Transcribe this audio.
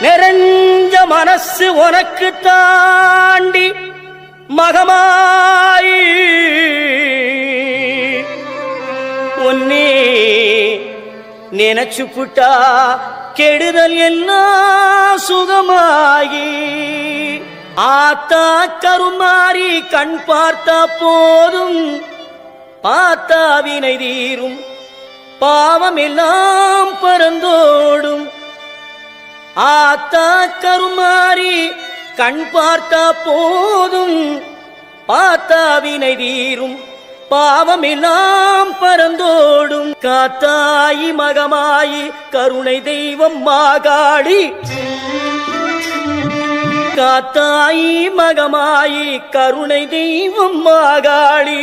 நிறைஞ்ச மனசு உனக்கு தாண்டி மகமாயி ஒன்னே நினைச்சு புட்டா கெடுதல் எல்லாம் சுகமாகி ஆத்தா கருமாறி கண் பார்த்தா போதும் பார்த்தா வினை தீரும் பாவம் எல்லாம் பறந்தோடும் ஆத்தா கருமாறி கண் பார்த்தா போதும் பார்த்தா வினை தீரும் பாவம் எல்லாம் பறந்தோடும் காத்தாயி மகமாயி கருணை தெய்வம் மாகாளி காத்தாயி மகமாயி கருணை தெய்வம் மாகாளி